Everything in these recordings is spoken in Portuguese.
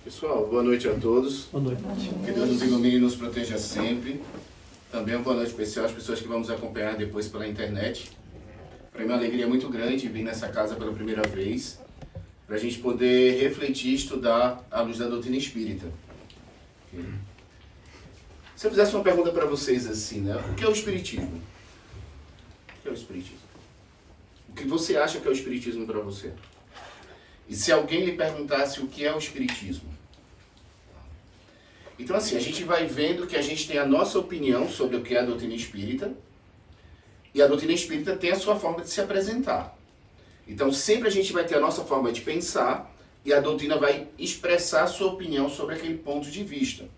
Pessoal, boa noite a todos. Boa noite. Que Deus nos ilumine e nos proteja sempre. Também uma boa noite especial às pessoas que vamos acompanhar depois pela internet. Para mim é uma alegria muito grande vir nessa casa pela primeira vez, para a gente poder refletir e estudar à luz da doutrina espírita. Okay? Se eu fizesse uma pergunta para vocês assim, né? O que é o espiritismo? O que é o espiritismo? O que você acha que é o espiritismo para você? E se alguém lhe perguntasse o que é o espiritismo? Então assim, a gente vai vendo que a gente tem a nossa opinião sobre o que é a doutrina espírita, e a doutrina espírita tem a sua forma de se apresentar. Então sempre a gente vai ter a nossa forma de pensar, e a doutrina vai expressar a sua opinião sobre aquele ponto de vista.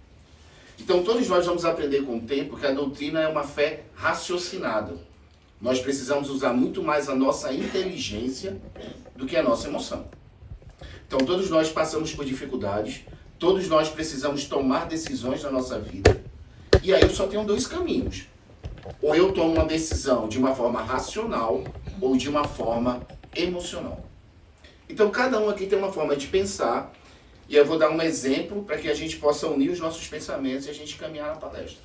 Então todos nós vamos aprender com o tempo que a doutrina é uma fé raciocinada. Nós precisamos usar muito mais a nossa inteligência do que a nossa emoção. Então todos nós passamos por dificuldades, todos nós precisamos tomar decisões na nossa vida. E aí eu só tenho dois caminhos. Ou eu tomo uma decisão de uma forma racional ou de uma forma emocional. Então cada um aqui tem uma forma de pensar, e eu vou dar um exemplo para que a gente possa unir os nossos pensamentos e a gente caminhar na palestra.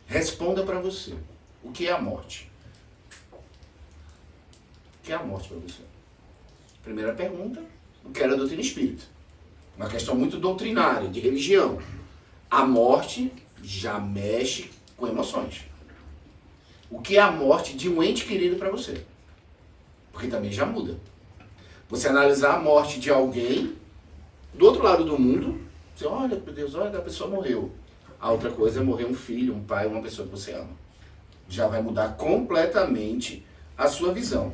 Responda para você. O que é a morte? O que é a morte para você? Primeira pergunta. O que era a doutrina espírita? Uma questão muito doutrinária, de religião. A morte já mexe com emoções. O que é a morte de um ente querido para você? Porque também já muda. Você analisar a morte de alguém do outro lado do mundo, você olha, meu Deus, olha, a pessoa morreu. A outra coisa é morrer um filho, um pai, uma pessoa que você ama. Já vai mudar completamente a sua visão.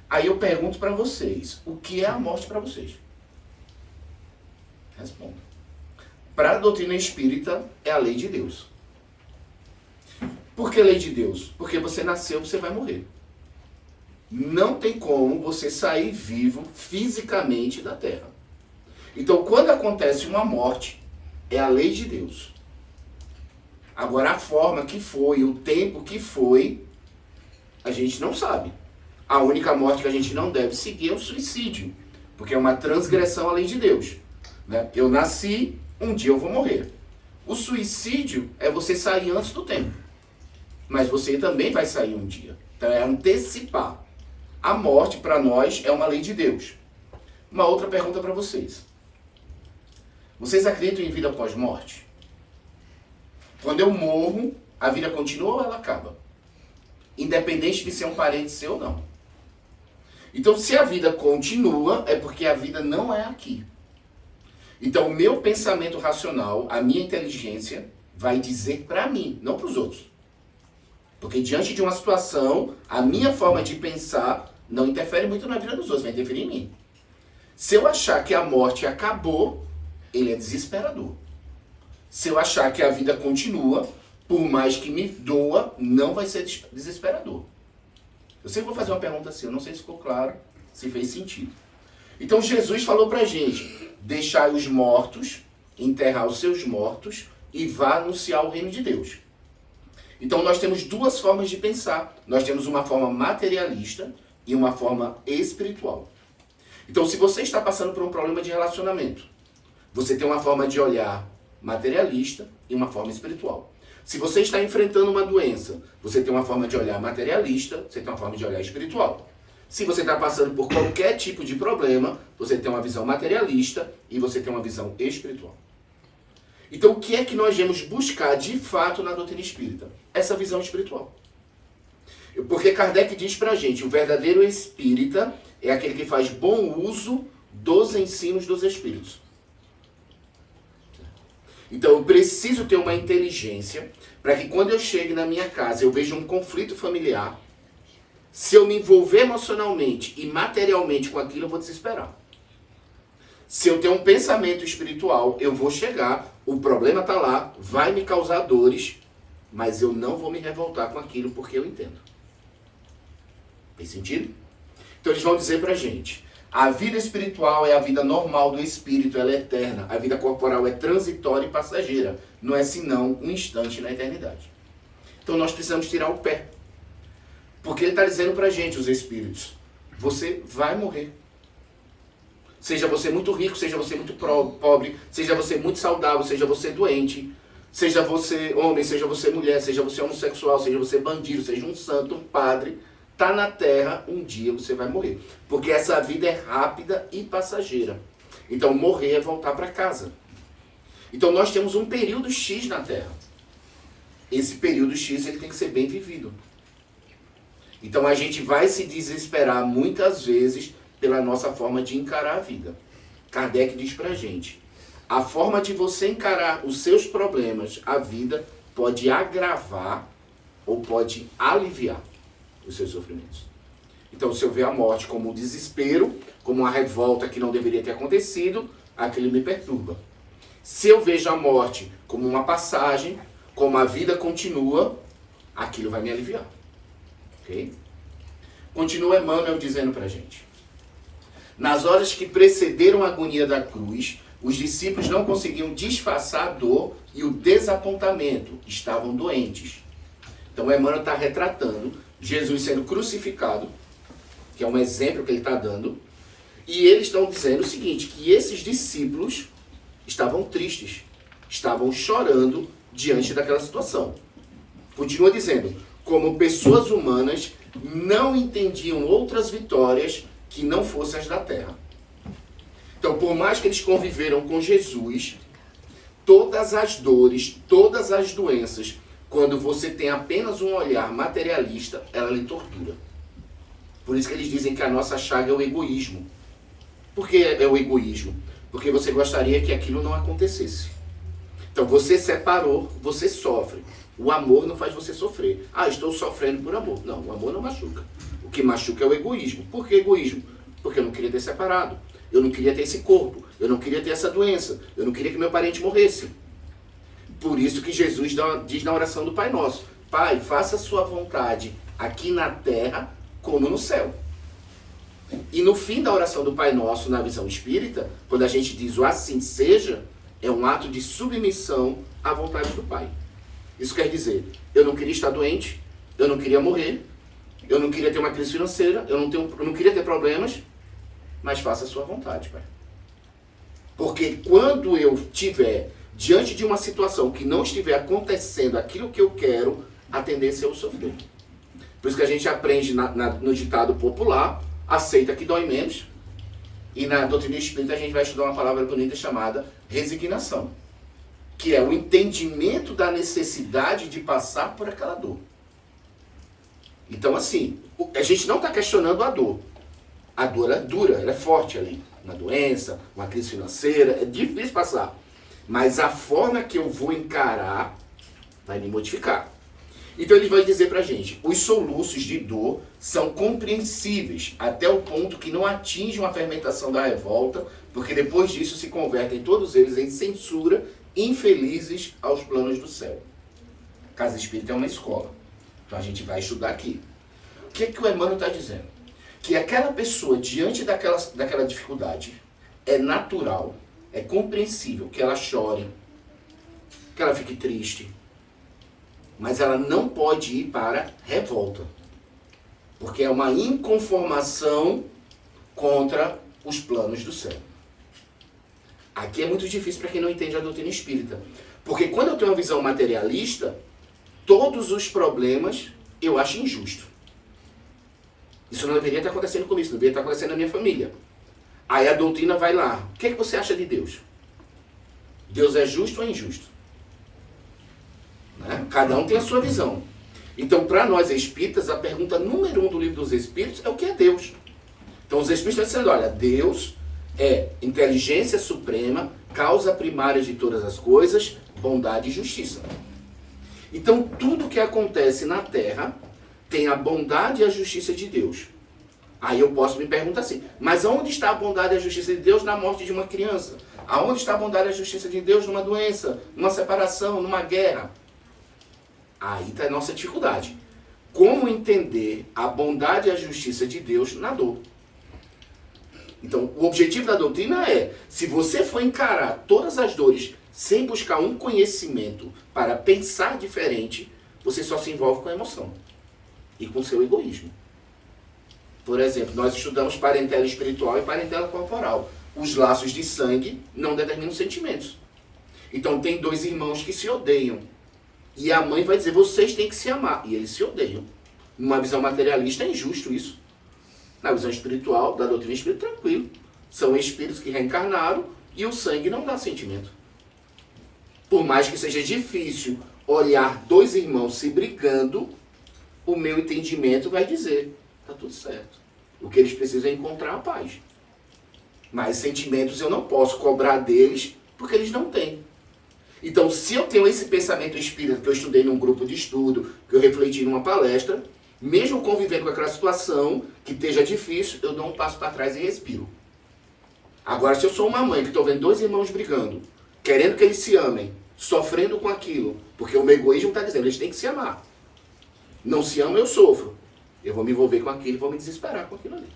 Aí eu pergunto para vocês, o que é a morte para vocês? Responda. Para a doutrina espírita, é a lei de Deus. Por que lei de Deus? Porque você nasceu, você vai morrer. Não tem como você sair vivo fisicamente da Terra. Então, quando acontece uma morte, é a lei de Deus. Agora, a forma que foi, o tempo que foi, a gente não sabe. A única morte que a gente não deve seguir é o suicídio, porque é uma transgressão à lei de Deus. Né? Eu nasci, um dia eu vou morrer. O suicídio é você sair antes do tempo. Mas você também vai sair um dia. Então é antecipar. A morte, para nós, é uma lei de Deus. Uma outra pergunta para vocês. Vocês acreditam em vida após morte? Quando eu morro, a vida continua ou ela acaba? Independente de ser um parente seu ou não. Então, se a vida continua, é porque a vida não é aqui. Então, o meu pensamento racional, a minha inteligência, vai dizer para mim, não para os outros. Porque diante de uma situação, a minha forma de pensar não interfere muito na vida dos outros, vai interferir em mim. Se eu achar que a morte acabou, ele é desesperador. Se eu achar que a vida continua, por mais que me doa, não vai ser desesperador. Eu sempre vou fazer uma pergunta assim, eu não sei se ficou claro, se fez sentido. Então Jesus falou pra gente, deixai os mortos, enterrar os seus mortos e vá anunciar o reino de Deus. Então nós temos duas formas de pensar. Nós temos uma forma materialista e uma forma espiritual. Então se você está passando por um problema de relacionamento, você tem uma forma de olhar materialista e uma forma espiritual. Se você está enfrentando uma doença, você tem uma forma de olhar materialista, você tem uma forma de olhar espiritual. Se você está passando por qualquer tipo de problema, você tem uma visão materialista e você tem uma visão espiritual. Então o que é que nós devemos buscar de fato na doutrina espírita? Essa visão espiritual. Porque Kardec diz pra gente, o verdadeiro espírita é aquele que faz bom uso dos ensinos dos espíritos. Então eu preciso ter uma inteligência para que quando eu chegue na minha casa eu veja um conflito familiar, se eu me envolver emocionalmente e materialmente com aquilo, eu vou desesperar. Se eu tenho um pensamento espiritual, eu vou chegar, o problema está lá, vai me causar dores, mas eu não vou me revoltar com aquilo porque eu entendo. Tem sentido? Então eles vão dizer pra gente, a vida espiritual é a vida normal do espírito, ela é eterna. A vida corporal é transitória e passageira. Não é senão um instante na eternidade. Então nós precisamos tirar o pé. Porque ele está dizendo pra gente, os espíritos, você vai morrer. Seja você muito rico, seja você muito pobre, seja você muito saudável, seja você doente, seja você homem, seja você mulher, seja você homossexual, seja você bandido, seja um santo, um padre, tá na terra, um dia você vai morrer. Porque essa vida é rápida e passageira. Então morrer é voltar para casa. Então nós temos um período X na terra. Esse período X ele tem que ser bem vivido. Então a gente vai se desesperar muitas vezes pela nossa forma de encarar a vida. Kardec diz pra gente, a forma de você encarar os seus problemas, a vida, pode agravar ou pode aliviar os seus sofrimentos. Então se eu ver a morte como um desespero, como uma revolta que não deveria ter acontecido, aquilo me perturba. Se eu vejo a morte como uma passagem, como a vida continua, aquilo vai me aliviar. Ok? Continua Emmanuel dizendo pra gente. Nas horas que precederam a agonia da cruz, os discípulos não conseguiam disfarçar a dor e o desapontamento. Estavam doentes. Então Emmanuel está retratando Jesus sendo crucificado, que é um exemplo que ele está dando, e eles estão dizendo o seguinte, que esses discípulos estavam tristes, estavam chorando diante daquela situação. Continua dizendo, como pessoas humanas não entendiam outras vitórias que não fossem as da terra. Então, por mais que eles conviveram com Jesus, todas as dores, todas as doenças, quando você tem apenas um olhar materialista, ela lhe tortura. Por isso que eles dizem que a nossa chaga é o egoísmo. Por que é o egoísmo? Porque você gostaria que aquilo não acontecesse. Então, você separou, você sofre. O amor não faz você sofrer. Ah, estou sofrendo por amor. Não, o amor não machuca. O que machuca é o egoísmo. Por que egoísmo? Porque eu não queria ter separado. Eu não queria ter esse corpo. Eu não queria ter essa doença. Eu não queria que meu parente morresse. Por isso que Jesus diz na oração do Pai Nosso. Pai, faça a sua vontade aqui na terra como no céu. E no fim da oração do Pai Nosso, na visão espírita, quando a gente diz o assim seja, é um ato de submissão à vontade do Pai. Isso quer dizer, eu não queria estar doente, eu não queria morrer, eu não queria ter uma crise financeira, eu não queria ter problemas, mas faça a sua vontade, Pai. Porque quando eu estiver diante de uma situação que não estiver acontecendo aquilo que eu quero, a tendência é eu sofrer. Por isso que a gente aprende no ditado popular, aceita que dói menos, e na doutrina espírita a gente vai estudar uma palavra bonita chamada resignação, que é o entendimento da necessidade de passar por aquela dor. Então assim, a gente não está questionando a dor. A dor é dura, ela é forte ali. Uma doença, uma crise financeira, é difícil passar. Mas a forma que eu vou encarar vai me modificar. Então ele vai dizer pra gente, os soluços de dor são compreensíveis até o ponto que não atingem a fermentação da revolta, porque depois disso se convertem todos eles em censura, infelizes aos planos do céu. Casa Espírita é uma escola. Então a gente vai estudar aqui. O que é que o Emmanuel está dizendo? Que aquela pessoa, diante daquela dificuldade, é natural, é compreensível que ela chore, que ela fique triste, mas ela não pode ir para revolta, porque é uma inconformação contra os planos do céu. Aqui é muito difícil para quem não entende a doutrina espírita, porque quando eu tenho uma visão materialista, todos os problemas eu acho injusto. Isso não deveria estar acontecendo comigo, isso não deveria estar acontecendo na minha família. Aí a doutrina vai lá. O que é que você acha de Deus? Deus é justo ou injusto? Né? Cada um tem a sua visão. Então, para nós espíritas, a pergunta número 1 do livro dos Espíritos é o que é Deus. Então, os Espíritos estão dizendo, olha, Deus é inteligência suprema, causa primária de todas as coisas, bondade e justiça. Então, tudo que acontece na Terra tem a bondade e a justiça de Deus. Aí eu posso me perguntar assim, mas aonde está a bondade e a justiça de Deus na morte de uma criança? Aonde está a bondade e a justiça de Deus numa doença, numa separação, numa guerra? Aí está a nossa dificuldade. Como entender a bondade e a justiça de Deus na dor? Então, o objetivo da doutrina é, se você for encarar todas as dores sem buscar um conhecimento para pensar diferente, você só se envolve com a emoção e com o seu egoísmo. Por exemplo, nós estudamos parentela espiritual e parentela corporal. Os laços de sangue não determinam sentimentos. Então tem dois irmãos que se odeiam. E a mãe vai dizer, vocês têm que se amar. E eles se odeiam. Numa visão materialista é injusto isso. Na visão espiritual, da doutrina espírita, tranquilo. São espíritos que reencarnaram e o sangue não dá sentimento. Por mais que seja difícil olhar dois irmãos se brigando, o meu entendimento vai dizer, tá tudo certo. O que eles precisam é encontrar a paz. Mas sentimentos eu não posso cobrar deles porque eles não têm. Então, se eu tenho esse pensamento espírita que eu estudei num grupo de estudo, que eu refleti numa palestra, mesmo convivendo com aquela situação que esteja difícil, eu dou um passo para trás e respiro. Agora, se eu sou uma mãe que estou vendo dois irmãos brigando, querendo que eles se amem, sofrendo com aquilo, porque o meu egoísmo está dizendo, eles têm que se amar. Não se amam, eu sofro. Eu vou me envolver com aquilo e vou me desesperar com aquilo ali.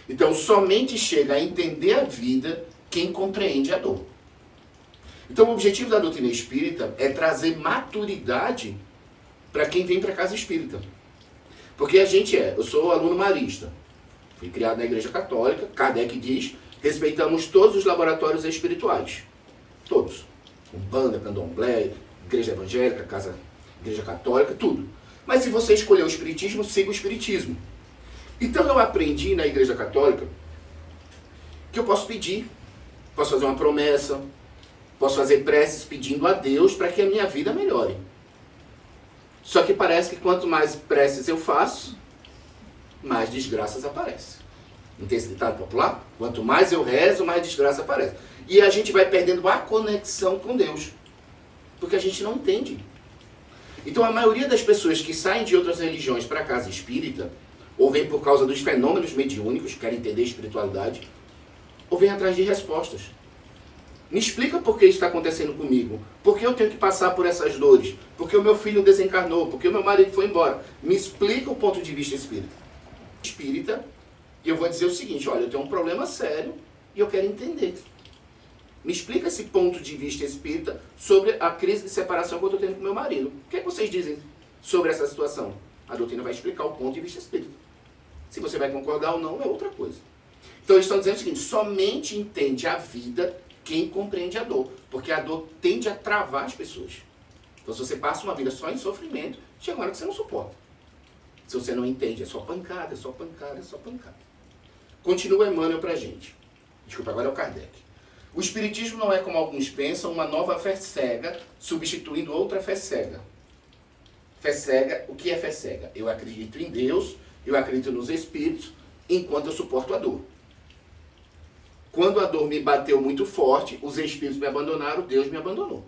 Então, somente chega a entender a vida quem compreende a dor. Então, o objetivo da doutrina espírita é trazer maturidade para quem vem para a casa espírita. Porque eu sou aluno marista, fui criado na Igreja Católica, Kardec diz, respeitamos todos os laboratórios espirituais. Todos. Umbanda, Candomblé, Igreja Evangélica, Igreja Católica, tudo. Mas se você escolher o Espiritismo, siga o Espiritismo. Então eu aprendi na Igreja Católica que eu posso pedir, posso fazer uma promessa, posso fazer preces pedindo a Deus para que a minha vida melhore. Só que parece que quanto mais preces eu faço, mais desgraças aparecem. Não tem esse ditado popular? Quanto mais eu rezo, mais desgraça aparece. E a gente vai perdendo a conexão com Deus. Porque a gente não entende. Então a maioria das pessoas que saem de outras religiões para a casa espírita, ou vem por causa dos fenômenos mediúnicos, querem entender a espiritualidade, ou vem atrás de respostas. Me explica por que isso está acontecendo comigo. Por que eu tenho que passar por essas dores? Por que o meu filho desencarnou? Por que o meu marido foi embora? Me explica o ponto de vista espírita. E eu vou dizer o seguinte, olha, eu tenho um problema sério e eu quero entender. Me explica esse ponto de vista espírita sobre a crise de separação que eu estou tendo com meu marido. O que é que vocês dizem sobre essa situação? A doutrina vai explicar o ponto de vista espírita. Se você vai concordar ou não, é outra coisa. Então eles estão dizendo o seguinte, somente entende a vida quem compreende a dor. Porque a dor tende a travar as pessoas. Então se você passa uma vida só em sofrimento, chega uma hora que você não suporta. Se você não entende, é só pancada, é só pancada, é só pancada. Continua Emmanuel pra gente. Desculpa, agora é o Kardec. O Espiritismo não é, como alguns pensam, uma nova fé cega, substituindo outra fé cega. Fé cega, o que é fé cega? Eu acredito em Deus, eu acredito nos Espíritos, enquanto eu suporto a dor. Quando a dor me bateu muito forte, os Espíritos me abandonaram, Deus me abandonou.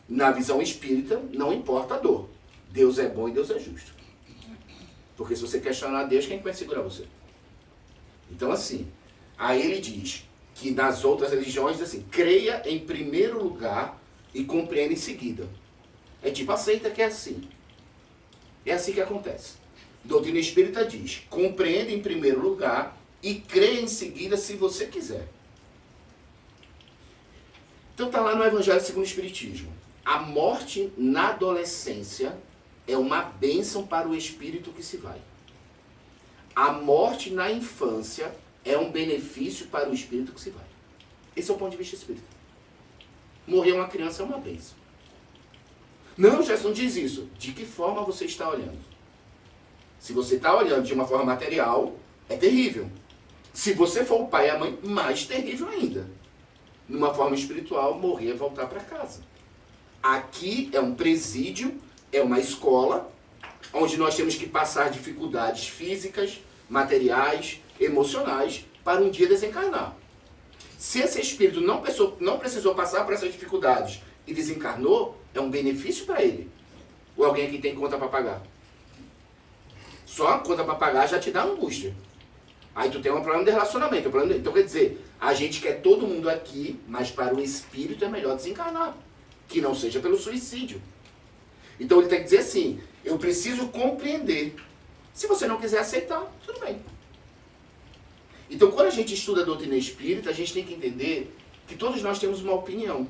Na visão espírita, não importa a dor. Deus é bom e Deus é justo. Porque se você questionar Deus, quem vai segurar você? Então assim, aí ele diz que nas outras religiões, assim, creia em primeiro lugar e compreenda em seguida. É tipo, aceita que é assim. É assim que acontece. Doutrina espírita diz, compreenda em primeiro lugar e creia em seguida se você quiser. Então está lá no Evangelho segundo o Espiritismo. A morte na adolescência é uma bênção para o espírito que se vai. A morte na infância é um benefício para o espírito que se vai. Esse é o ponto de vista espírita. Morrer uma criança é uma bênção. Não, Gerson diz isso. De que forma você está olhando? Se você está olhando de uma forma material, é terrível. Se você for o pai e a mãe, mais terrível ainda. Numa forma espiritual, morrer é voltar para casa. Aqui é um presídio, é uma escola, onde nós temos que passar dificuldades físicas, materiais, emocionais, para um dia desencarnar. Se esse espírito não precisou passar por essas dificuldades e desencarnou, é um benefício para ele. Ou alguém aqui tem conta para pagar? Só a conta para pagar já te dá angústia. Aí tu tem um problema de relacionamento. Então quer dizer, a gente quer todo mundo aqui, mas para o espírito é melhor desencarnar. Que não seja pelo suicídio. Então ele tem que dizer assim, eu preciso compreender. Se você não quiser aceitar, tudo bem. Então quando a gente estuda a doutrina espírita, a gente tem que entender que todos nós temos uma opinião.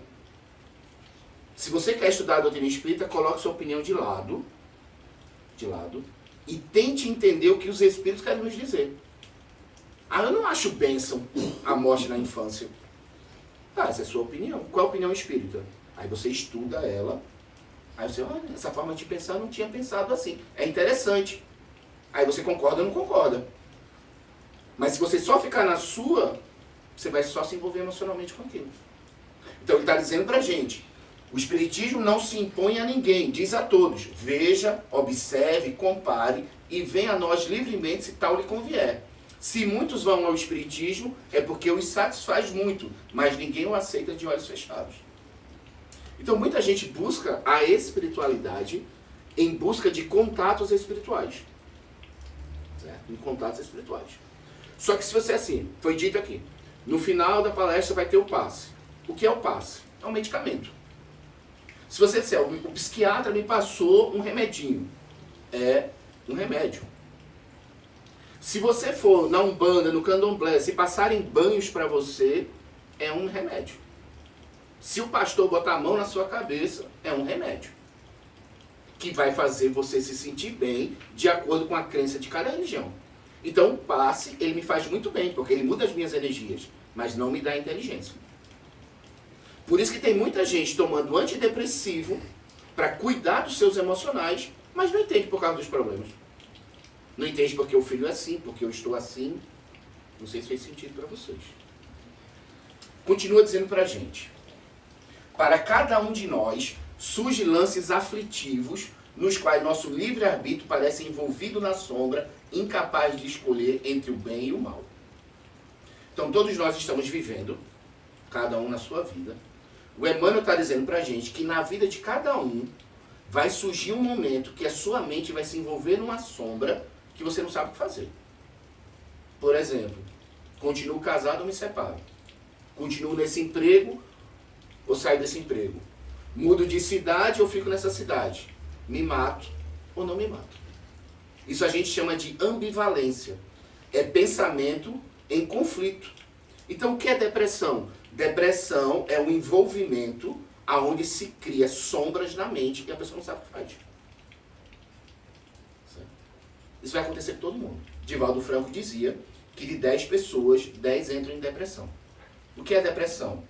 Se você quer estudar a doutrina espírita, coloque sua opinião de lado, e tente entender o que os espíritos querem nos dizer. Ah, eu não acho bênção a morte na infância. Ah, essa é a sua opinião. Qual é a opinião espírita? Aí você estuda ela. Aí você, olha, essa forma de pensar eu não tinha pensado assim. É interessante. Aí você concorda ou não concorda. Mas se você só ficar na sua, você vai só se envolver emocionalmente com aquilo. Então ele está dizendo pra gente, o Espiritismo não se impõe a ninguém, diz a todos, veja, observe, compare e venha a nós livremente se tal lhe convier. Se muitos vão ao Espiritismo, é porque os satisfaz muito, mas ninguém o aceita de olhos fechados. Então muita gente busca a espiritualidade em busca de contatos espirituais. Certo? Em contatos espirituais. Só que se você assim, foi dito aqui, no final da palestra vai ter o passe. O que é o passe? É um medicamento. Se você disser, o psiquiatra me passou um remedinho, é um remédio. Se você for na Umbanda, no Candomblé, se passarem banhos para você, é um remédio. Se o pastor botar a mão na sua cabeça, é um remédio. Que vai fazer você se sentir bem de acordo com a crença de cada religião. Então o passe, ele me faz muito bem, porque ele muda as minhas energias, mas não me dá inteligência. Por isso que tem muita gente tomando antidepressivo para cuidar dos seus emocionais, mas não entende por causa dos problemas. Não entende porque o filho é assim, porque eu estou assim. Não sei se fez sentido para vocês. Continua dizendo para a gente. Para cada um de nós, surgem lances aflitivos, nos quais nosso livre-arbítrio parece envolvido na sombra, incapaz de escolher entre o bem e o mal. Então todos nós estamos vivendo, cada um na sua vida. O Emmanuel está dizendo para a gente que na vida de cada um vai surgir um momento que a sua mente vai se envolver numa sombra que você não sabe o que fazer. Por exemplo, continuo casado ou me separo? Continuo nesse emprego ou saio desse emprego? Mudo de cidade ou fico nessa cidade? Me mato ou não me mato? Isso a gente chama de ambivalência. É pensamento em conflito. Então o que é depressão? Depressão é um envolvimento onde se cria sombras na mente e a pessoa não sabe o que faz. Certo? Isso vai acontecer com todo mundo. Divaldo Franco dizia que de 10 pessoas, 10 entram em depressão. O que é depressão?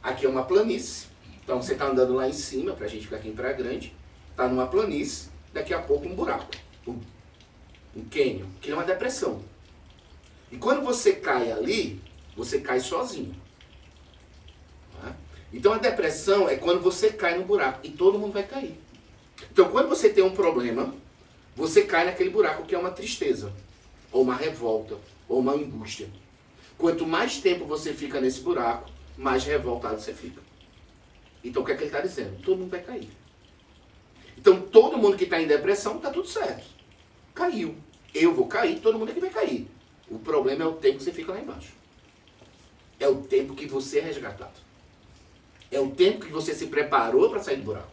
Aqui é uma planície. Então você está andando lá em cima, para a gente ficar aqui em Praia Grande, está numa planície, daqui a pouco um buraco. Um cânion, que é uma depressão. E quando você cai ali, você cai sozinho. Tá? Então a depressão é quando você cai no buraco e todo mundo vai cair. Então quando você tem um problema, você cai naquele buraco que é uma tristeza, ou uma revolta, ou uma angústia. Quanto mais tempo você fica nesse buraco, mais revoltado você fica. Então o que é que ele está dizendo? Todo mundo vai cair. Então todo mundo que está em depressão está tudo certo. Caiu. Eu vou cair, todo mundo aqui vai cair. O problema é o tempo que você fica lá embaixo. É o tempo que você é resgatado. É o tempo que você se preparou para sair do buraco.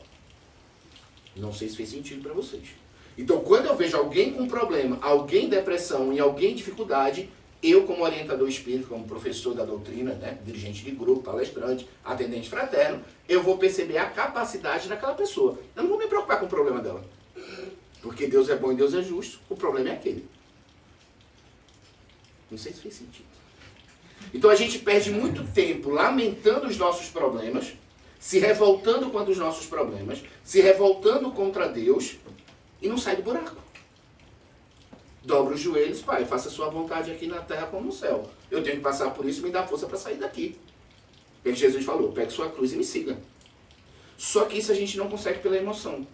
Não sei se fez sentido para vocês. Então, quando eu vejo alguém com problema, alguém em depressão e alguém em dificuldade, eu, como orientador espírita, como professor da doutrina, né, dirigente de grupo, palestrante, atendente fraterno, eu vou perceber a capacidade daquela pessoa. Eu não vou me preocupar com o problema dela. Porque Deus é bom e Deus é justo, o problema é aquele. Não sei se fez sentido. Então a gente perde muito tempo lamentando os nossos problemas, se revoltando contra os nossos problemas, se revoltando contra Deus e não sai do buraco. Dobra os joelhos, Pai, faça a sua vontade aqui na terra como no céu. Eu tenho que passar por isso e me dá força para sair daqui. E Jesus falou, pegue sua cruz e me siga. Só que isso a gente não consegue pela emoção.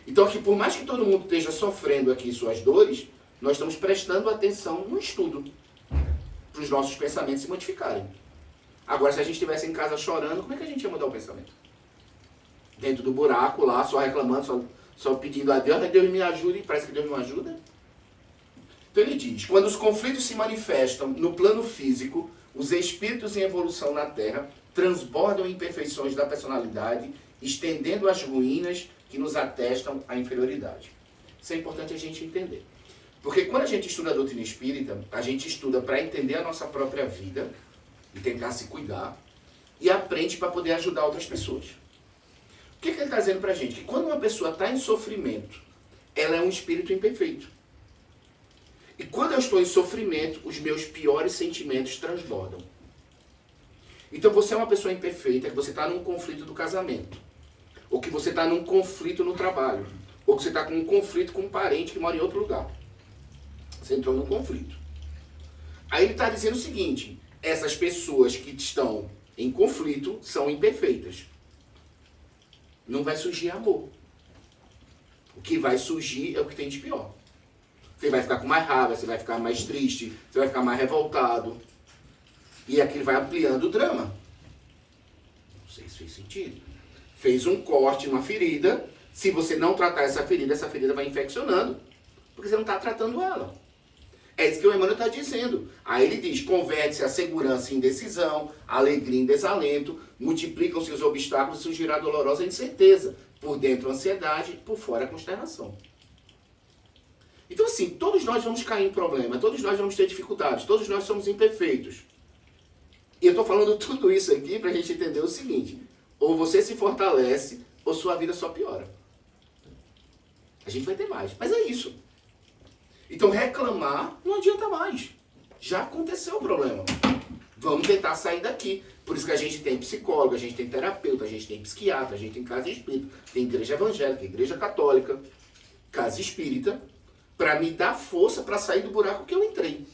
Então aqui, por mais que todo mundo esteja sofrendo aqui suas dores, nós estamos prestando atenção no estudo, para os nossos pensamentos se modificarem. Agora, se a gente estivesse em casa chorando, como é que a gente ia mudar o pensamento? Dentro do buraco lá, só reclamando, só pedindo a Deus, Deus me ajude, e parece que Deus não ajuda. Então ele diz, quando os conflitos se manifestam no plano físico, os espíritos em evolução na Terra transbordam imperfeições da personalidade, estendendo as ruínas que nos atestam a inferioridade. Isso é importante a gente entender. Porque quando a gente estuda a doutrina espírita, a gente estuda para entender a nossa própria vida e tentar se cuidar e aprende para poder ajudar outras pessoas. O que ele está dizendo para a gente? Que quando uma pessoa está em sofrimento, ela é um espírito imperfeito. E quando eu estou em sofrimento, os meus piores sentimentos transbordam. Então você é uma pessoa imperfeita, que você está num conflito do casamento. Ou que você está num conflito no trabalho. Ou que você está com um conflito com um parente que mora em outro lugar. Você entrou num conflito. Aí ele está dizendo o seguinte: essas pessoas que estão em conflito são imperfeitas. Não vai surgir amor. O que vai surgir é o que tem de pior. Você vai ficar com mais raiva, você vai ficar mais triste, você vai ficar mais revoltado. E aquilo vai ampliando o drama. Não sei se fez sentido. Fez um corte, uma ferida. Se você não tratar essa ferida vai infeccionando. Porque você não está tratando ela. É isso que o Emmanuel está dizendo. Aí ele diz: converte-se a segurança em indecisão, a alegria em desalento, multiplicam-se os obstáculos e surgirá dolorosa incerteza. Por dentro, ansiedade, por fora, consternação. Então, assim, todos nós vamos cair em problema, todos nós vamos ter dificuldades, todos nós somos imperfeitos. E eu estou falando tudo isso aqui para a gente entender o seguinte: ou você se fortalece, ou sua vida só piora. A gente vai ter mais, mas é isso. Então reclamar não adianta mais. Já aconteceu o problema. Vamos tentar sair daqui. Por isso que a gente tem psicólogo, a gente tem terapeuta, a gente tem psiquiatra, a gente tem casa espírita, tem igreja evangélica, igreja católica, casa espírita, para me dar força para sair do buraco que eu entrei.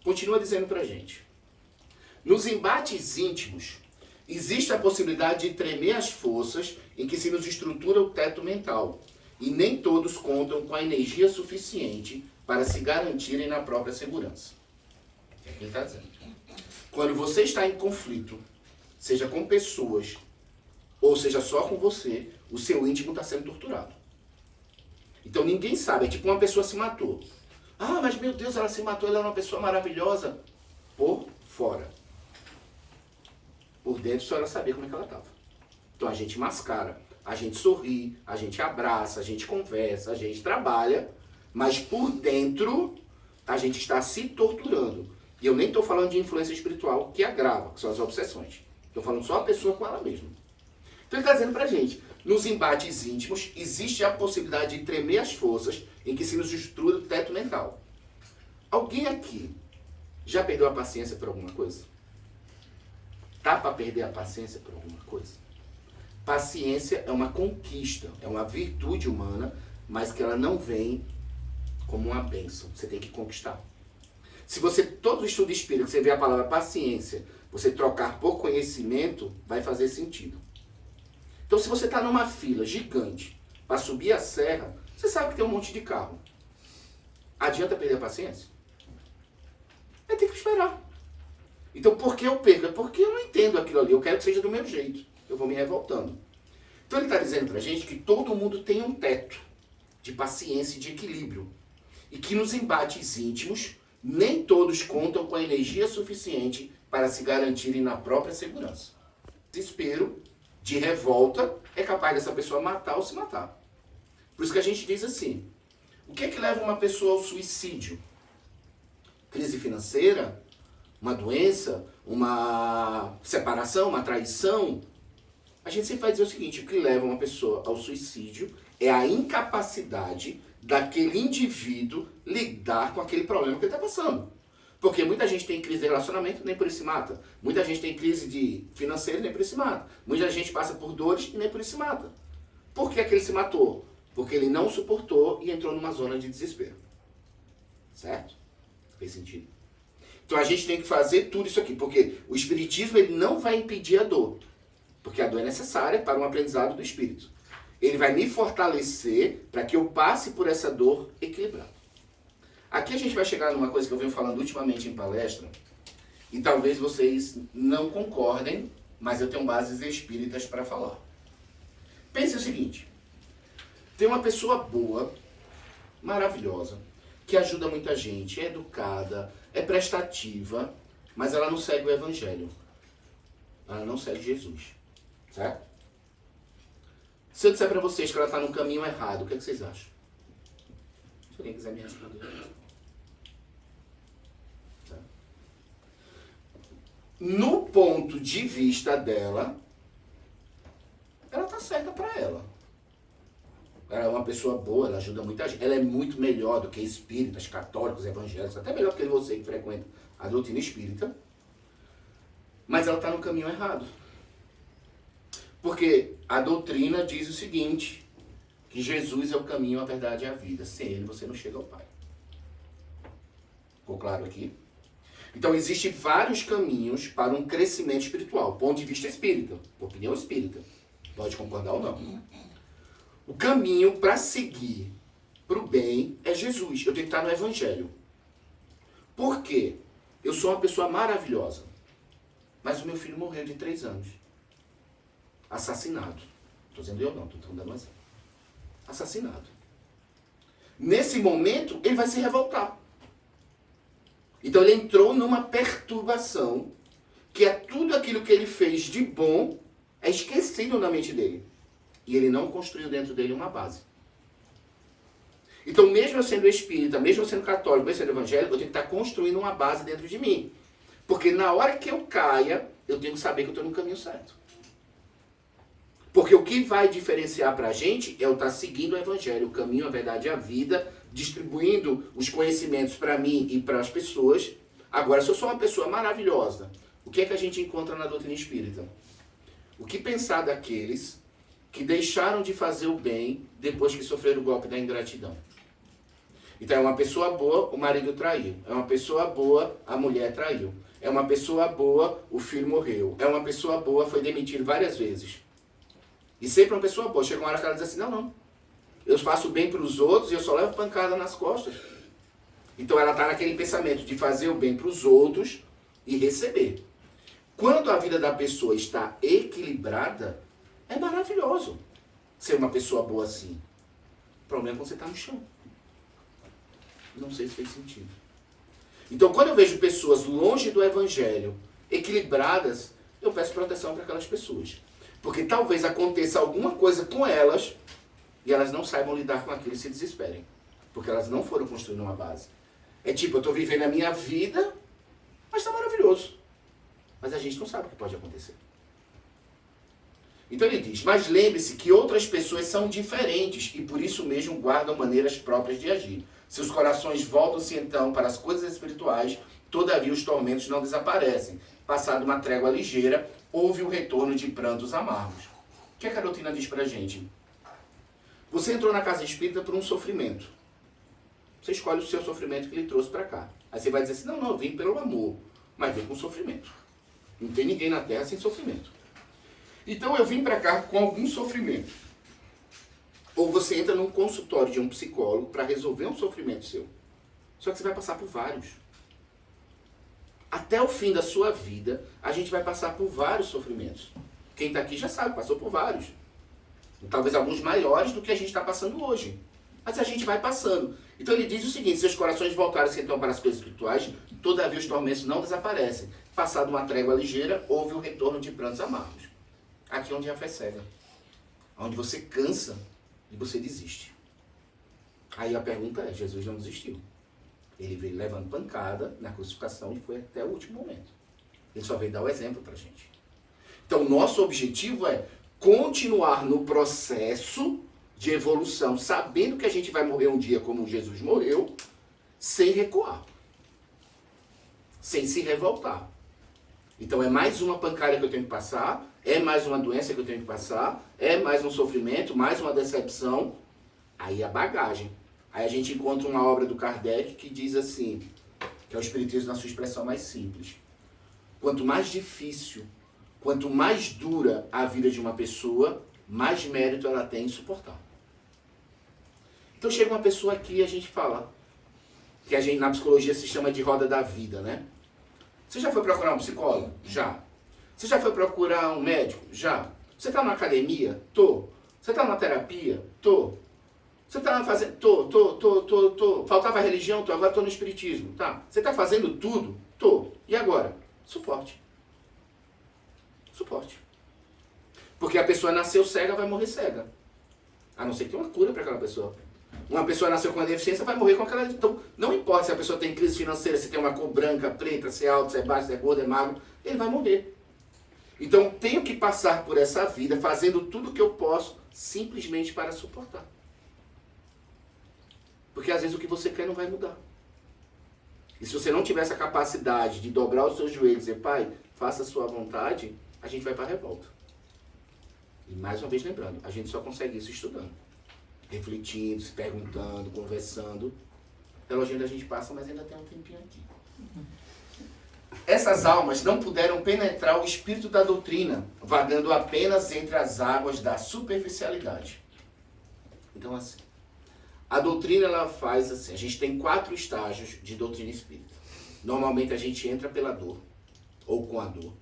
Continua dizendo para a gente: nos embates íntimos, existe a possibilidade de tremer as forças em que se nos estrutura o teto mental. E nem todos contam com a energia suficiente para se garantirem na própria segurança. É o que ele está dizendo. Quando você está em conflito, seja com pessoas, ou seja só com você, o seu íntimo está sendo torturado. Então ninguém sabe, é tipo uma pessoa se matou. Ah, mas meu Deus, ela se matou, ela era uma pessoa maravilhosa. Por fora. Por dentro só ela sabia como é que ela estava. Então a gente mascara, a gente sorri, a gente abraça, a gente conversa, a gente trabalha, mas por dentro a gente está se torturando. E eu nem estou falando de influência espiritual que agrava, que são as obsessões. Estou falando só a pessoa com ela mesma. Então ele está dizendo pra gente: nos embates íntimos existe a possibilidade de tremer as forças em que se nos destrua o teto mental. Alguém aqui já perdeu a paciência por alguma coisa? Tá para perder a paciência por alguma coisa? Paciência é uma conquista, é uma virtude humana, mas que ela não vem como uma bênção. Você tem que conquistar. Se você, todo o estudo espírita, você vê a palavra paciência, você trocar por conhecimento, vai fazer sentido. Então, se você está numa fila gigante para subir a serra, você sabe que tem um monte de carro. Adianta perder a paciência? Vai ter que esperar. Então, por que eu perco? É porque eu não entendo aquilo ali. Eu quero que seja do meu jeito. Eu vou me revoltando. Então, ele está dizendo para a gente que todo mundo tem um teto de paciência e de equilíbrio. E que nos embates íntimos, nem todos contam com a energia suficiente para se garantirem na própria segurança. Desespero, de revolta, é capaz dessa pessoa matar ou se matar. Por isso que a gente diz assim: o que é que leva uma pessoa ao suicídio? Crise financeira? Uma doença? Uma separação? Uma traição? A gente sempre vai dizer o seguinte: o que leva uma pessoa ao suicídio é a incapacidade daquele indivíduo lidar com aquele problema que ele está passando. Porque muita gente tem crise de relacionamento, nem por isso se mata. Muita gente tem crise de financeira, nem por isso se mata. Muita gente passa por dores e nem por isso se mata. Por que ele se matou? Porque ele não suportou e entrou numa zona de desespero. Certo? Fez sentido? Então a gente tem que fazer tudo isso aqui, porque o espiritismo ele não vai impedir a dor. Porque a dor é necessária para um aprendizado do espírito. Ele vai me fortalecer para que eu passe por essa dor equilibrado. Aqui a gente vai chegar numa coisa que eu venho falando ultimamente em palestra, e talvez vocês não concordem, mas eu tenho bases espíritas para falar. Pense o seguinte: tem uma pessoa boa, maravilhosa, que ajuda muita gente, é educada, é prestativa, mas ela não segue o evangelho. Ela não segue Jesus. Certo? Se eu disser para vocês que ela está no caminho errado, o que, é que vocês acham? Se alguém quiser me responder. Certo? No ponto de vista dela, ela está certa para ela. ela é uma pessoa boa, ela ajuda muita gente. Ela é muito melhor do que espíritas, católicos, evangélicos, até melhor do que você que frequenta a doutrina espírita. Mas ela está no caminho errado. Porque a doutrina diz o seguinte, que Jesus é o caminho, a verdade e a vida. Sem ele você não chega ao Pai. Ficou claro aqui? Então existem vários caminhos para um crescimento espiritual, ponto de vista espírita, opinião espírita. Pode concordar ou não. O caminho para seguir para o bem é Jesus. Eu tenho que estar no Evangelho. Por quê? Eu sou uma pessoa maravilhosa. Mas o meu filho morreu de 3 anos. Assassinado. Estou dizendo eu não, estou dando um exemplo. Assassinado. Nesse momento, ele vai se revoltar. Então ele entrou numa perturbação, que é tudo aquilo que ele fez de bom, é esquecido na mente dele. E ele não construiu dentro dele uma base. Então, mesmo eu sendo espírita, mesmo eu sendo católico, mesmo eu sendo evangélico, eu tenho que estar construindo uma base dentro de mim. Porque na hora que eu caia, eu tenho que saber que eu estou no caminho certo. Porque o que vai diferenciar para a gente é eu estar seguindo o Evangelho, o caminho, a verdade e a vida, distribuindo os conhecimentos para mim e para as pessoas. Agora, se eu sou uma pessoa maravilhosa, o que é que a gente encontra na doutrina espírita? O que pensar daqueles que deixaram de fazer o bem depois que sofreram o golpe da ingratidão? Então, é uma pessoa boa, o marido traiu. É uma pessoa boa, a mulher traiu. É uma pessoa boa, o filho morreu. É uma pessoa boa, foi demitido várias vezes. E sempre uma pessoa boa. Chega uma hora que ela diz assim, não. Eu faço bem para os outros e eu só levo pancada nas costas. Então ela está naquele pensamento de fazer o bem para os outros e receber. Quando a vida da pessoa está equilibrada, é maravilhoso ser uma pessoa boa assim. O problema é quando você está no chão. Não sei se fez sentido. Então, quando eu vejo pessoas longe do Evangelho, equilibradas, eu peço proteção para aquelas pessoas. Porque talvez aconteça alguma coisa com elas e elas não saibam lidar com aquilo e se desesperem. Porque elas não foram construindo uma base. É tipo, eu estou vivendo a minha vida, mas está maravilhoso. Mas a gente não sabe o que pode acontecer. Então ele diz, mas lembre-se que outras pessoas são diferentes e por isso mesmo guardam maneiras próprias de agir. Seus corações voltam-se então para as coisas espirituais, todavia os tormentos não desaparecem. Passado uma trégua ligeira, houve o retorno de prantos amargos. O que a doutrina diz pra gente? Você entrou na casa espírita por um sofrimento. Você escolhe o seu sofrimento que lhe trouxe para cá. Aí você vai dizer assim, não, eu vim pelo amor, mas vim com sofrimento. Não tem ninguém na Terra sem sofrimento. Então eu vim para cá com algum sofrimento. Ou você entra num consultório de um psicólogo para resolver um sofrimento seu. Só que você vai passar por vários. Até o fim da sua vida, a gente vai passar por vários sofrimentos. Quem está aqui já sabe, passou por vários. Talvez alguns maiores do que a gente está passando hoje. Mas a gente vai passando. Então ele diz o seguinte, seus corações voltaram-se então para as coisas espirituais, todavia os tormentos não desaparecem. Passado uma trégua ligeira, houve o retorno de prantos amargos. Aqui é onde a fé cega. Onde você cansa e você desiste. Aí a pergunta é, Jesus não desistiu. Ele veio levando pancada na crucificação e foi até o último momento. Ele só veio dar o exemplo para a gente. Então nosso objetivo é continuar no processo de evolução, sabendo que a gente vai morrer um dia como Jesus morreu, sem recuar. Sem se revoltar. Então é mais uma pancada que eu tenho que passar, é mais uma doença que eu tenho que passar, é mais um sofrimento, mais uma decepção. Aí a bagagem. Aí a gente encontra uma obra do Kardec que diz assim, que é o Espiritismo na sua expressão mais simples. Quanto mais difícil, quanto mais dura a vida de uma pessoa, mais mérito ela tem em suportar. Então chega uma pessoa aqui e a gente fala, que a gente na psicologia se chama de roda da vida, né? Você já foi procurar um psicólogo? Já. Você já foi procurar um médico? Já. Você está na academia? Tô. Você está na terapia? Tô. Você está fazendo... Tô. Faltava religião? Tô. Agora estou no espiritismo. Tá. Você está fazendo tudo? Tô. E agora? Suporte. Suporte. Porque a pessoa nasceu cega, vai morrer cega. A não ser que tenha uma cura para aquela pessoa. Uma pessoa nasceu com uma deficiência, vai morrer com aquela... Então, não importa se a pessoa tem crise financeira, se tem uma cor branca, preta, se é alto, se é baixo, se é gordo, é magro, ele vai morrer. Então, eu tenho que passar por essa vida fazendo tudo o que eu posso, simplesmente para suportar. Porque às vezes o que você quer não vai mudar. E se você não tiver essa capacidade de dobrar os seus joelhos e dizer, pai, faça a sua vontade, a gente vai para a revolta. E mais uma vez lembrando, a gente só consegue isso estudando. Refletindo, se perguntando, conversando. Relógio da gente passa, mas ainda tem um tempinho aqui. Essas almas não puderam penetrar o espírito da doutrina, vagando apenas entre as águas da superficialidade. Então, assim, a doutrina, ela faz assim, a gente tem 4 estágios de doutrina espírita. Normalmente a gente entra pela dor, ou com a dor.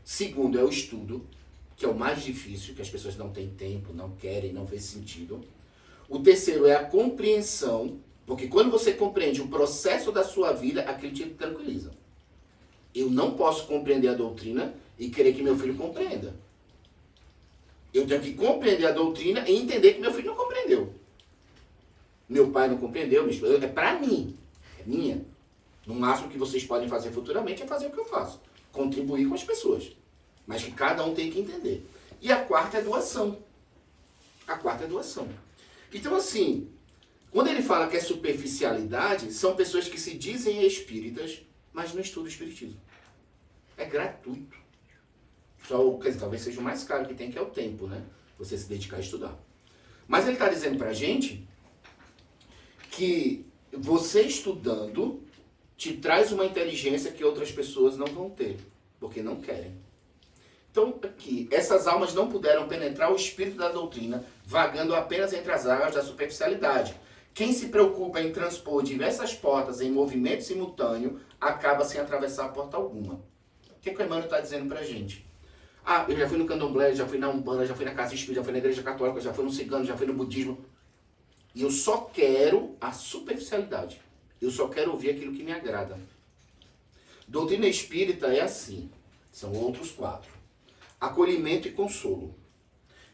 Segundo é o estudo, que é o mais difícil, que as pessoas não têm tempo, não querem, não vê sentido. O terceiro é a compreensão, porque quando você compreende o processo da sua vida, aquilo te tranquiliza. Eu não posso compreender a doutrina e querer que meu filho compreenda. Eu tenho que compreender a doutrina e entender que meu filho não compreendeu. Meu pai não compreendeu, é pra mim, é minha. No máximo que vocês podem fazer futuramente é fazer o que eu faço. Contribuir com as pessoas. Mas que cada um tem que entender. E a quarta é doação. A quarta é doação. Então assim, quando ele fala que é superficialidade, são pessoas que se dizem espíritas, mas não estudam o espiritismo. É gratuito. Só, quer dizer, talvez seja o mais caro que tem, que é o tempo, né? Você se dedicar a estudar. Mas ele está dizendo pra gente que você estudando te traz uma inteligência que outras pessoas não vão ter, porque não querem. Então, aqui, essas almas não puderam penetrar o espírito da doutrina, vagando apenas entre as águas da superficialidade. Quem se preocupa em transpor diversas portas em movimento simultâneo, acaba sem atravessar porta alguma. O que o Emmanuel está dizendo pra gente? Ah, eu já fui no candomblé, já fui na Umbanda, já fui na Casa Espírita, já fui na Igreja Católica, já fui no cigano, já fui no budismo. E eu só quero a superficialidade. Eu só quero ouvir aquilo que me agrada. Doutrina espírita é assim. São outros 4. Acolhimento e consolo.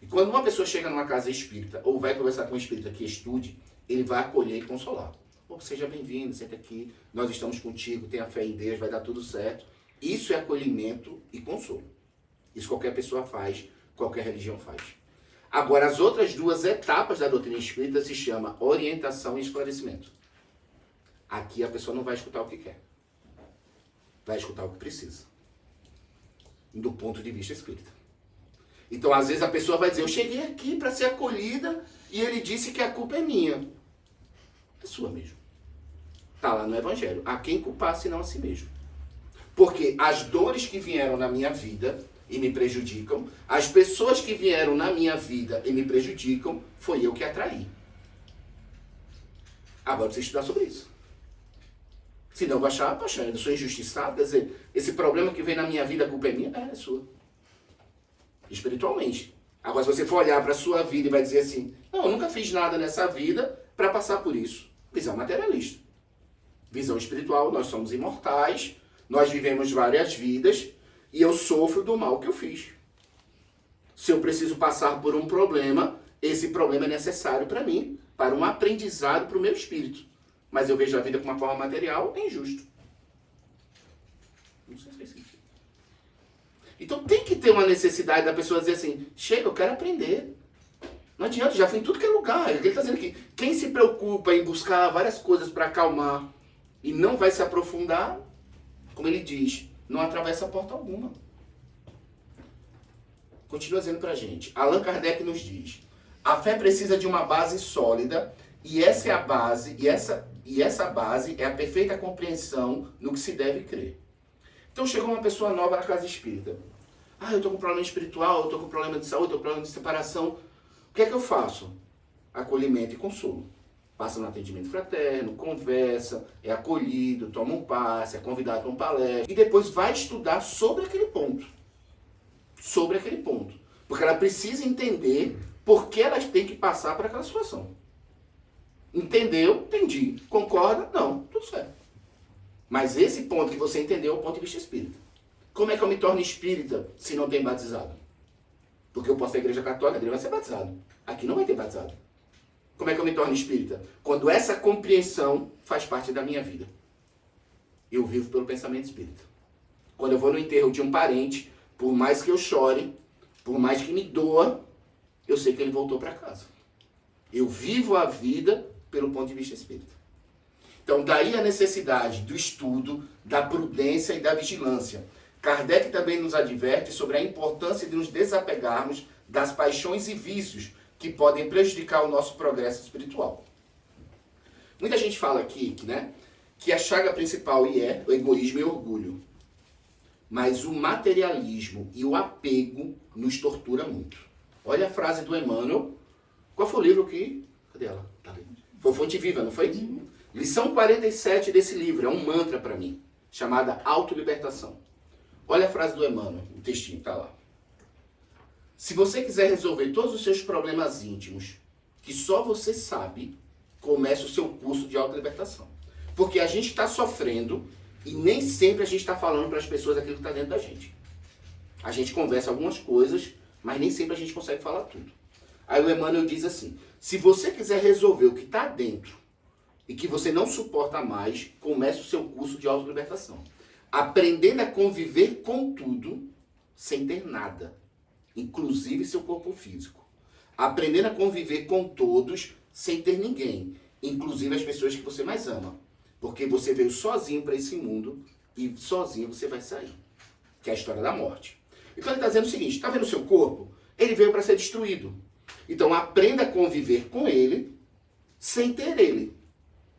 E quando uma pessoa chega numa casa espírita, ou vai conversar com um espírita que estude, ele vai acolher e consolar. Oh, seja bem-vindo, senta aqui, nós estamos contigo, tenha fé em Deus, vai dar tudo certo. Isso é acolhimento e consolo. Isso qualquer pessoa faz, qualquer religião faz. Agora, as outras 2 etapas da doutrina espírita se chama orientação e esclarecimento. Aqui a pessoa não vai escutar o que quer. Vai escutar o que precisa. Do ponto de vista espírita. Então, às vezes a pessoa vai dizer, eu cheguei aqui para ser acolhida e ele disse que a culpa é minha. É sua mesmo. Está lá no Evangelho. A quem culpar, senão a si mesmo. Porque as dores que vieram na minha vida e me prejudicam, as pessoas que vieram na minha vida e me prejudicam, foi eu que atraí. Agora precisa estudar sobre isso. Senão vai achar, poxa, eu sou injustiçado, quer dizer, esse problema que vem na minha vida, a culpa é minha? É sua. Espiritualmente. Agora, se você for olhar para a sua vida e vai dizer assim, não, eu nunca fiz nada nessa vida para passar por isso. Visão materialista. Visão espiritual, nós somos imortais, nós vivemos várias vidas e eu sofro do mal que eu fiz. Se eu preciso passar por um problema, esse problema é necessário para mim, para um aprendizado para o meu espírito. Mas eu vejo a vida com uma forma material, é injusto. Não sei se faz sentido. Então tem que ter uma necessidade da pessoa dizer assim, chega, eu quero aprender. Não adianta, já fui em tudo que é lugar. Ele está dizendo aqui, quem se preocupa em buscar várias coisas para acalmar e não vai se aprofundar, como ele diz, não atravessa porta alguma. Continua dizendo pra gente. Allan Kardec nos diz, a fé precisa de uma base sólida e essa é a base, e essa base é a perfeita compreensão no que se deve crer. Então chegou uma pessoa nova na casa espírita. Ah, eu estou com problema espiritual, eu estou com problema de saúde, eu estou com problema de separação. O que é que eu faço? Acolhimento e consolo. Passa no atendimento fraterno, conversa, é acolhido, toma um passe, é convidado para um palestra. E depois vai estudar sobre aquele ponto. Sobre aquele ponto. Porque ela precisa entender por que ela tem que passar por aquela situação. Entendeu? Entendi. Concorda? Não. Tudo certo. Mas esse ponto que você entendeu é o ponto de vista espírita. Como é que eu me torno espírita se não tem batizado? Porque eu posso ter igreja católica, a igreja vai ser batizado. Aqui não vai ter batizado. Como é que eu me torno espírita? Quando essa compreensão faz parte da minha vida. Eu vivo pelo pensamento espírita. Quando eu vou no enterro de um parente, por mais que eu chore, por mais que me doa, eu sei que ele voltou para casa. Eu vivo a vida pelo ponto de vista espírita. Então, daí a necessidade do estudo, da prudência e da vigilância. Kardec também nos adverte sobre a importância de nos desapegarmos das paixões e vícios que podem prejudicar o nosso progresso espiritual. Muita gente fala aqui, né, que a chaga principal é o egoísmo e o orgulho. Mas o materialismo e o apego nos tortura muito. Olha a frase do Emmanuel. Qual foi o livro que... Cadê ela? Tá ali. Foi Fonte Viva, não foi? Lição 47 desse livro. É um mantra para mim. Chamada Autolibertação. Olha a frase do Emmanuel. O textinho tá lá. Se você quiser resolver todos os seus problemas íntimos, que só você sabe, comece o seu curso de autolibertação. Porque a gente está sofrendo e nem sempre a gente está falando para as pessoas aquilo que está dentro da gente. A gente conversa algumas coisas, mas nem sempre a gente consegue falar tudo. Aí o Emmanuel diz assim, se você quiser resolver o que está dentro e que você não suporta mais, comece o seu curso de autolibertação. Aprendendo a conviver com tudo sem ter nada, inclusive seu corpo físico. Aprendendo a conviver com todos sem ter ninguém, inclusive as pessoas que você mais ama. Porque você veio sozinho para esse mundo e sozinho você vai sair. Que é a história da morte. Então ele está dizendo o seguinte, está vendo o seu corpo? Ele veio para ser destruído. Então aprenda a conviver com ele sem ter ele.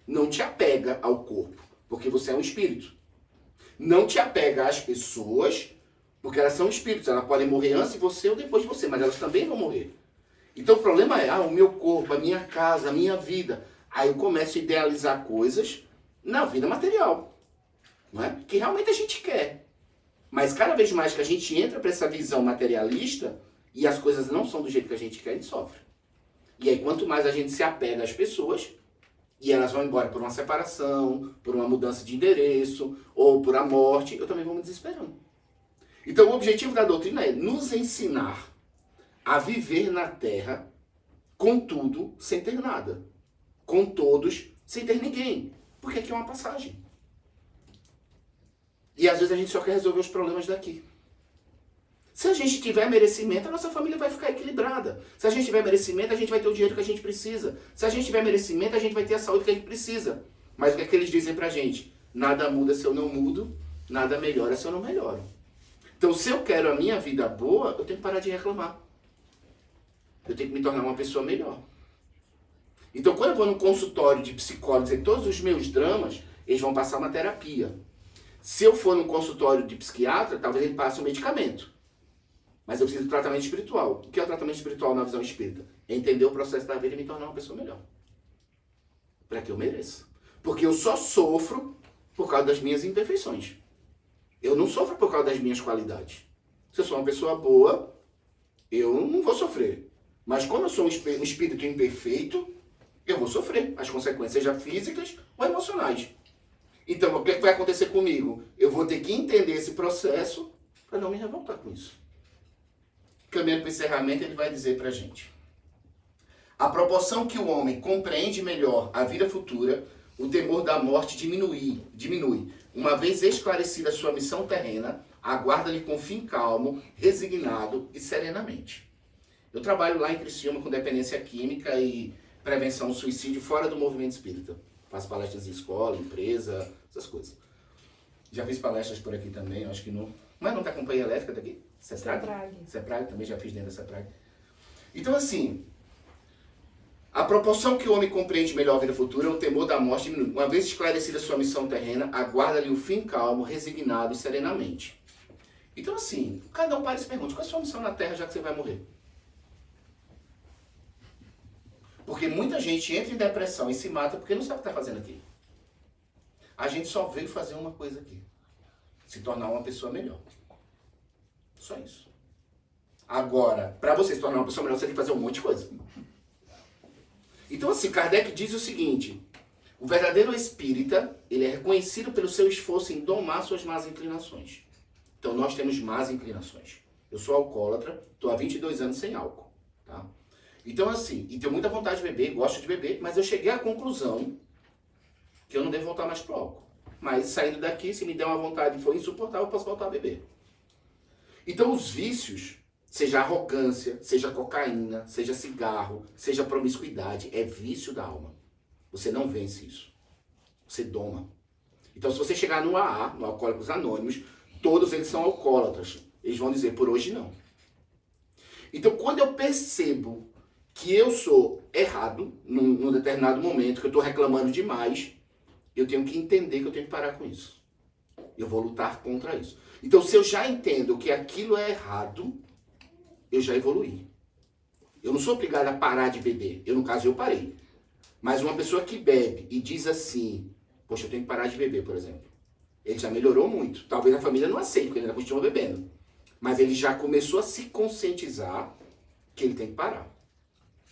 Não te apega ao corpo, porque você é um espírito. Não te apega às pessoas, porque elas são espíritos. Elas podem morrer antes de você ou depois de você, mas elas também vão morrer. Então o problema é, o meu corpo, a minha casa, a minha vida. Aí eu começo a idealizar coisas na vida material, não é? Que realmente a gente quer. Mas cada vez mais que a gente entra para essa visão materialista e as coisas não são do jeito que a gente quer, a gente sofre. E aí quanto mais a gente se apega às pessoas, e elas vão embora por uma separação, por uma mudança de endereço, ou por a morte, eu também vou me desesperando. Então o objetivo da doutrina é nos ensinar a viver na Terra com tudo sem ter nada. Com todos sem ter ninguém. Porque aqui é uma passagem. E às vezes a gente só quer resolver os problemas daqui. Se a gente tiver merecimento, a nossa família vai ficar equilibrada. Se a gente tiver merecimento, a gente vai ter o dinheiro que a gente precisa. Se a gente tiver merecimento, a gente vai ter a saúde que a gente precisa. Mas o que é que eles dizem pra gente? Nada muda se eu não mudo, nada melhora se eu não melhoro. Então, se eu quero a minha vida boa, eu tenho que parar de reclamar. Eu tenho que me tornar uma pessoa melhor. Então, quando eu vou num consultório de psicólogos e todos os meus dramas, eles vão passar uma terapia. Se eu for num consultório de psiquiatra, talvez ele passe um medicamento. Mas eu preciso de tratamento espiritual. O que é o tratamento espiritual na visão espírita? É entender o processo da vida e me tornar uma pessoa melhor. Para que eu mereça. Porque eu só sofro por causa das minhas imperfeições. Eu não sofro por causa das minhas qualidades. Se eu sou uma pessoa boa, eu não vou sofrer. Mas como eu sou um espírito imperfeito, eu vou sofrer as consequências, seja físicas ou emocionais. Então, o que vai acontecer comigo? Eu vou ter que entender esse processo para não me revoltar com isso. Caminhando para o encerramento, ele vai dizer para a gente. À proporção que o homem compreende melhor a vida futura, o temor da morte diminui. Uma vez esclarecida a sua missão terrena, aguarda-lhe com fim calmo, resignado e serenamente. Eu trabalho lá em Criciúma com dependência química e prevenção ao suicídio fora do movimento espírita. Faço palestras em escola, empresa, essas coisas. Já fiz palestras por aqui também, acho que não... Mas não tá companhia elétrica daqui? CEPRAG também, já fiz dentro da CEPRAG. Então assim, a proporção que o homem compreende melhor a vida futura, o temor da morte diminui. Uma vez esclarecida a sua missão terrena, aguarda-lhe o fim calmo, resignado e serenamente. Então assim, cada um para e se pergunte, qual é a sua missão na Terra já que você vai morrer? Porque muita gente entra em depressão e se mata porque não sabe o que está fazendo aqui. A gente só veio fazer uma coisa aqui. Se tornar uma pessoa melhor. Só isso. Agora, para você se tornar uma pessoa melhor, você tem que fazer um monte de coisa. Então assim, Kardec diz o seguinte. O verdadeiro espírita, ele é reconhecido pelo seu esforço em domar suas más inclinações. Então nós temos más inclinações. Eu sou alcoólatra, estou há 22 anos sem álcool. Tá? Então assim, e tenho muita vontade de beber, gosto de beber, mas eu cheguei à conclusão que eu não devo voltar mais pro álcool. Mas saindo daqui, se me der uma vontade e for insuportável, eu posso voltar a beber. Então os vícios, seja arrogância, seja cocaína, seja cigarro, seja promiscuidade, é vício da alma. Você não vence isso. Você doma. Então, se você chegar no AA, no Alcoólicos Anônimos, todos eles são alcoólatras. Eles vão dizer, por hoje não. Então, quando eu percebo que eu sou errado, num determinado momento, que eu estou reclamando demais, eu tenho que entender que eu tenho que parar com isso. Eu vou lutar contra isso. Então, se eu já entendo que aquilo é errado, eu já evoluí. Eu não sou obrigado a parar de beber. No caso, eu parei. Mas uma pessoa que bebe e diz assim, poxa, eu tenho que parar de beber, por exemplo. Ele já melhorou muito. Talvez a família não aceite, porque ele ainda continua bebendo. Mas ele já começou a se conscientizar que ele tem que parar.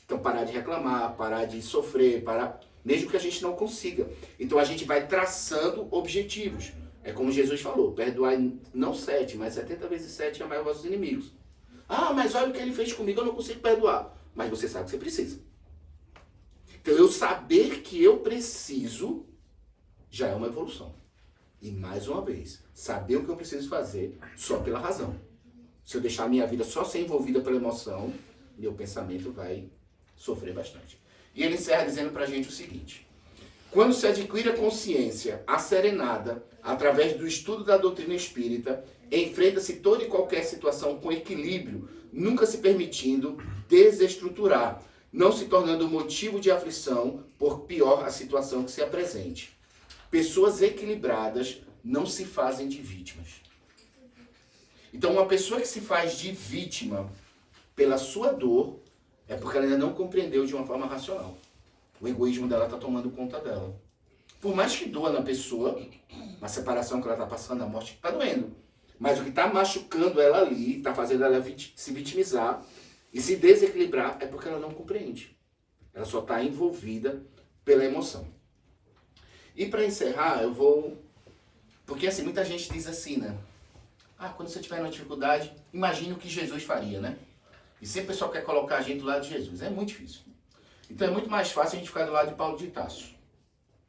Então, parar de reclamar, parar de sofrer, parar, mesmo que a gente não consiga. Então, a gente vai traçando objetivos. É como Jesus falou, perdoai não 7, mas 70 vezes 7 amai os vossos inimigos. Ah, mas olha o que ele fez comigo, eu não consigo perdoar. Mas você sabe que você precisa. Então, eu saber que eu preciso já é uma evolução. E, mais uma vez, saber o que eu preciso fazer só pela razão. Se eu deixar a minha vida só ser envolvida pela emoção, meu pensamento vai sofrer bastante. E ele encerra dizendo pra gente o seguinte: quando se adquire a consciência asserenada, através do estudo da doutrina espírita, enfrenta-se toda e qualquer situação com equilíbrio, nunca se permitindo desestruturar, não se tornando motivo de aflição, por pior a situação que se apresente. Pessoas equilibradas não se fazem de vítimas. Então, uma pessoa que se faz de vítima pela sua dor, é porque ela ainda não compreendeu de uma forma racional. O egoísmo dela está tomando conta dela. Por mais que doa na pessoa, a separação que ela está passando, a morte está doendo. Mas o que está machucando ela ali, está fazendo ela se vitimizar e se desequilibrar, é porque ela não compreende. Ela só está envolvida pela emoção. E para encerrar, eu vou... Porque assim, muita gente diz assim, né? Ah, quando você tiver uma dificuldade, imagine o que Jesus faria, né? E sempre o pessoal quer colocar a gente do lado de Jesus. É muito difícil. Então é muito mais fácil a gente ficar do lado de Paulo de Tarso.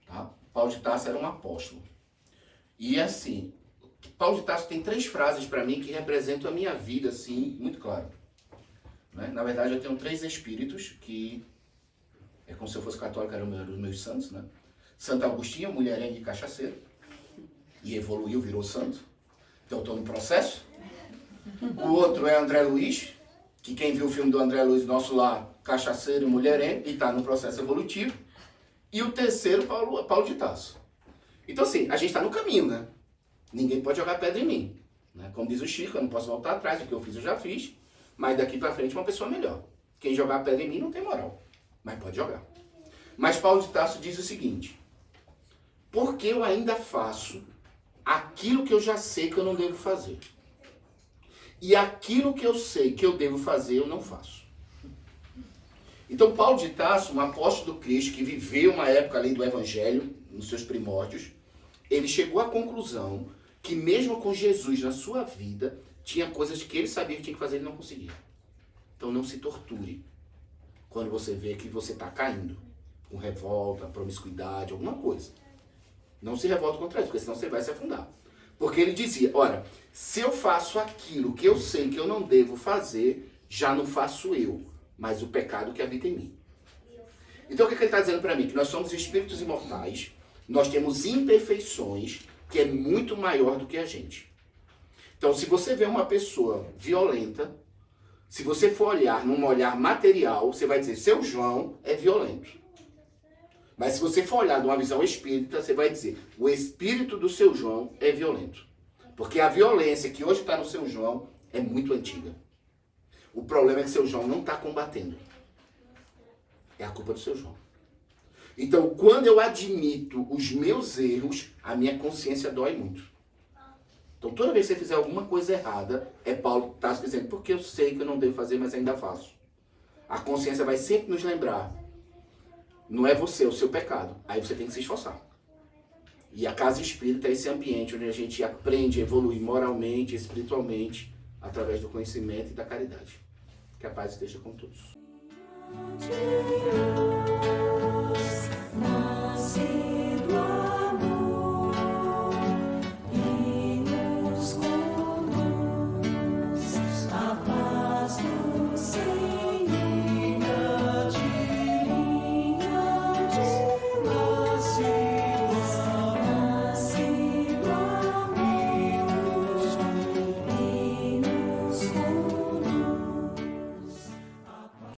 Tá? Paulo de Tarso era um apóstolo. E assim, Paulo de Tarso tem 3 frases para mim que representam a minha vida, assim, muito claro. Né? Na verdade, eu tenho 3 espíritos que... É como se eu fosse católico, eram os meus santos, né? Santo Agostinho, mulherengo e cachaceiro. E evoluiu, virou santo. Então eu estou no processo. O outro é André Luiz, que quem viu o filme do André Luiz, Nosso Lar, cachaceiro e mulherengo, e está no processo evolutivo. E o terceiro, Paulo de Tarso. Então assim, a gente está no caminho, né? Ninguém pode jogar pedra em mim. Né? Como diz o Chico, eu não posso voltar atrás, o que eu fiz eu já fiz, mas daqui para frente uma pessoa melhor. Quem jogar pedra em mim não tem moral, mas pode jogar. Mas Paulo de Tarso diz o seguinte: porque eu ainda faço aquilo que eu já sei que eu não devo fazer. E aquilo que eu sei que eu devo fazer, eu não faço. Então, Paulo de Tarso, um apóstolo do Cristo, que viveu uma época além do Evangelho, nos seus primórdios, ele chegou à conclusão que mesmo com Jesus na sua vida, tinha coisas que ele sabia que tinha que fazer e ele não conseguia. Então, não se torture quando você vê que você está caindo, com revolta, promiscuidade, alguma coisa. Não se revolta contra isso, porque senão você vai se afundar. Porque ele dizia, olha, se eu faço aquilo que eu sei que eu não devo fazer, já não faço eu, mas o pecado que habita em mim. Então o que ele está dizendo para mim? Que nós somos espíritos imortais, nós temos imperfeições, que é muito maior do que a gente. Então se você vê uma pessoa violenta, se você for olhar num olhar material, você vai dizer, seu João é violento. Mas se você for olhar de uma visão espírita, você vai dizer, o espírito do seu João é violento. Porque a violência que hoje está no seu João é muito antiga. O problema é que seu João não está combatendo. É a culpa do seu João. Então, quando eu admito os meus erros, a minha consciência dói muito. Então, toda vez que você fizer alguma coisa errada, Paulo está dizendo, porque eu sei que eu não devo fazer, mas ainda faço. A consciência vai sempre nos lembrar. Não é você, é o seu pecado. Aí você tem que se esforçar. E a casa espírita é esse ambiente onde a gente aprende a evoluir moralmente, espiritualmente, através do conhecimento e da caridade. Que a paz esteja com todos.